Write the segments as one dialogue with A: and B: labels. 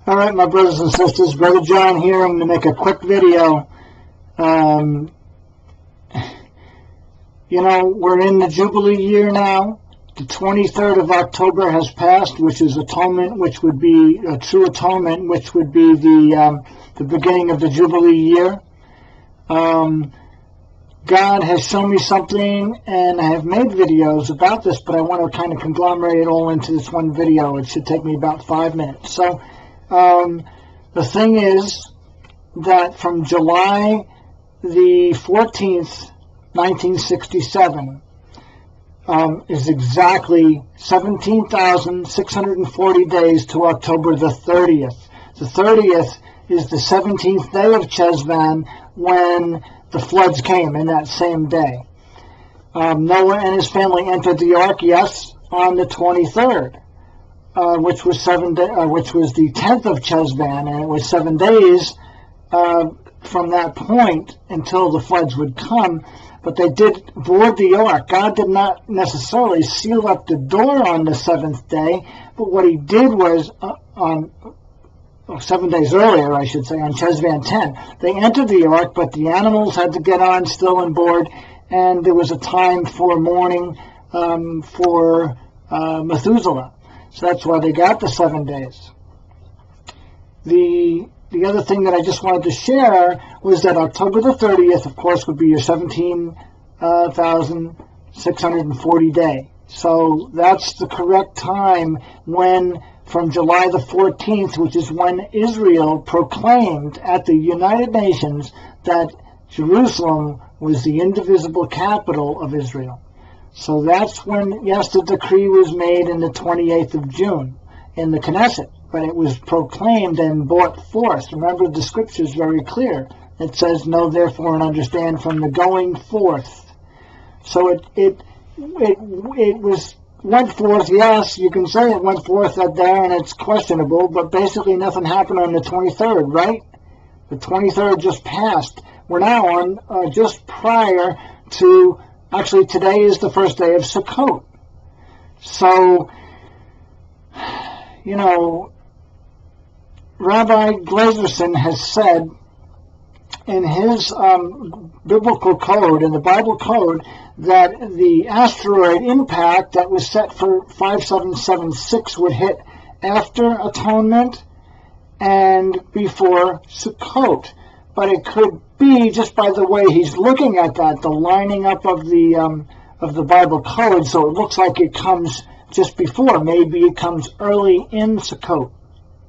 A: All right, my brothers and sisters, Brother John here. I'm going to make a quick video. We're in the Jubilee year now. The 23rd of October has passed, which is atonement, which would be a true atonement, which would be the beginning of the Jubilee year. God has shown me something, and I have made videos about this, but I want to kind of conglomerate it all into this one video. It should take me about 5 minutes. So the thing is that from July the 14th, 1967, is exactly 17,640 days to October the 30th. The 30th is the 17th day of Cheshvan, when the floods came in that same day. Noah and his family entered the ark, yes, on the 23rd. Which was the 10th of Cheshvan, and it was 7 days from that point until the floods would come. But they did board the ark. God did not necessarily seal up the door on the 7th day, but what he did was 7 days earlier, I should say, on Cheshvan 10, they entered the ark, but the animals had to get on still on board, and there was a time for mourning for Methuselah. So that's why they got the 7 days. The other thing that I just wanted to share was that October the 30th, of course, would be your 17,640 day. So that's the correct time when, from July the 14th, which is when Israel proclaimed at the United Nations that Jerusalem was the indivisible capital of Israel. So that's when, yes, the decree was made in the 28th of June in the Knesset, but it was proclaimed and brought forth. Remember, the scripture is very clear. It says, "Know therefore and understand from the going forth." So it went forth. Yes, you can say it went forth that day, and it's questionable, but basically nothing happened on the 23rd, right? The 23rd just passed. We're now on just prior to. Actually, today is the first day of Sukkot. So, Rabbi Glazerson has said in his biblical code, in the Bible code, that the asteroid impact that was set for 5776 would hit after Atonement and before Sukkot. But it could be, just by the way he's looking at that, the lining up of the Bible code, so it looks like it comes just before. Maybe it comes early in Sukkot.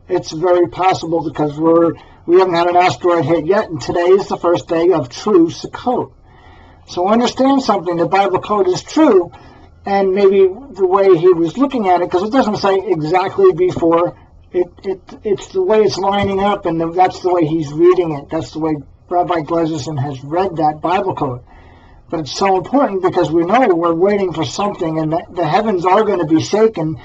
A: It's very possible, because we haven't had an asteroid hit yet, and today is the first day of true Sukkot. So understand something: the Bible code is true, and maybe the way he was looking at it, because it doesn't say exactly before. It's the way it's lining up, and that's the way he's reading it. That's the way Rabbi Glazerson has read that Bible code. But it's so important, because we know we're waiting for something, and the heavens are going to be shaken.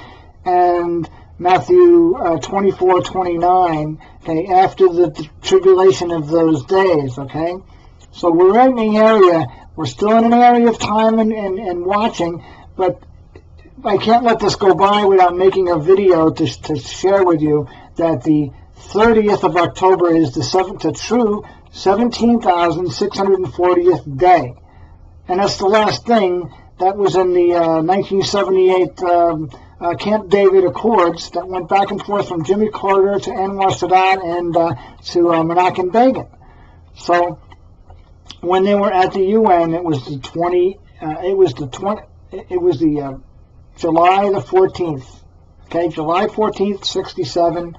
A: And Matthew 24:29, okay, after the tribulation of those days, okay? So we're in the area, we're still in an area of time and watching, but I can't let this go by without making a video to share with you that the 30th of October is the true 17,640th day. And that's the last thing that was in the 1978 Camp David Accords that went back and forth from Jimmy Carter to Anwar Sadat and to Menachem Begin. So when they were at the UN, it was the July the 14th. Okay, July 14th, 67,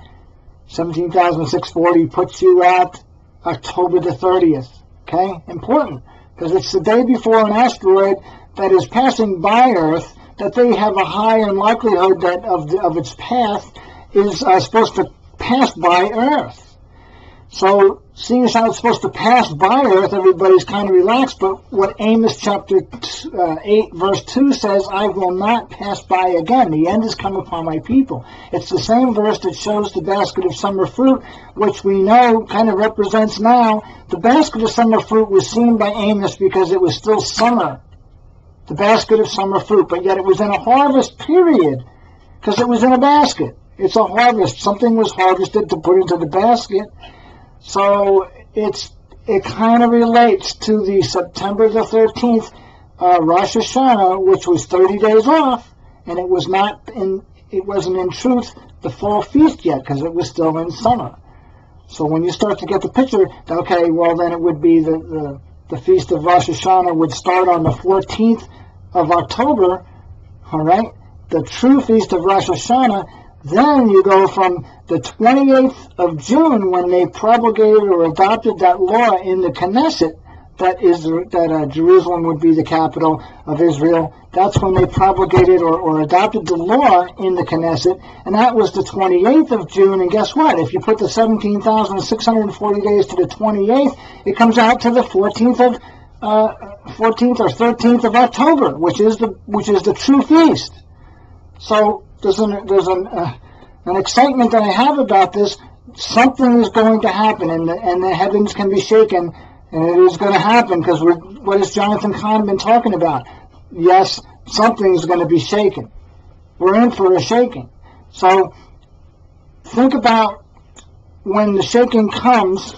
A: 17,640 puts you at October the 30th. Okay, important, because it's the day before an asteroid that is passing by Earth, that they have a higher likelihood that of its path is supposed to pass by Earth. So, seeing as how it's supposed to pass by Earth, everybody's kind of relaxed, but what Amos chapter 8 verse 2 says, "I will not pass by again. The end has come upon my people." It's the same verse that shows the basket of summer fruit, which we know kind of represents now. The basket of summer fruit was seen by Amos because it was still summer. The basket of summer fruit, but yet it was in a harvest period, because it was in a basket. It's a harvest. Something was harvested to put into the basket. So it kind of relates to the September the 13th Rosh Hashanah, which was 30 days off, and it wasn't in truth the fall feast yet, because it was still in summer. So when you start to get the picture, okay, well then it would be the feast of Rosh Hashanah would start on the 14th of October, all right? The true feast of Rosh Hashanah, then you go from the 28th of June, when they promulgated or adopted that law in the Knesset, that Jerusalem would be the capital of Israel. That's when they promulgated or adopted the law in the Knesset, and that was the 28th of June. And guess what? If you put the 17,640 days to the 28th, it comes out to the 14th or 13th of October, which is the true feast. So there's an excitement that I have about this. Something is going to happen, and the heavens can be shaken. And it is going to happen, because what has Jonathan Cahn been talking about? Yes, something's going to be shaken. We're in for a shaking. So think about when the shaking comes,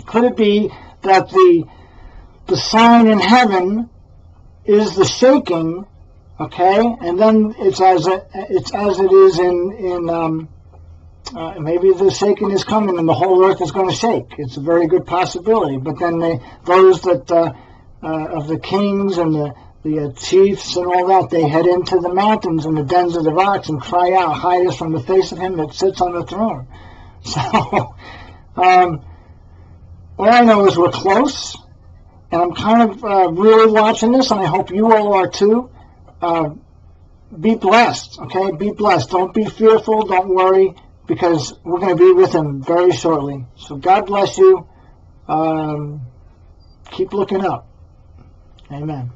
A: could it be that the sign in heaven is the shaking, okay? And then it's as it is in maybe the shaking is coming and the whole earth is going to shake. It's a very good possibility. But then those that of the kings and the chiefs and all that, they head into the mountains and the dens of the rocks and cry out, hide us from the face of him that sits on the throne. So all I know is we're close, and I'm kind of really watching this, and I hope you all are too. Be blessed, okay? Be blessed. Don't be fearful. Don't worry, because we're going to be with him very shortly. So God bless you. Keep looking up. Amen.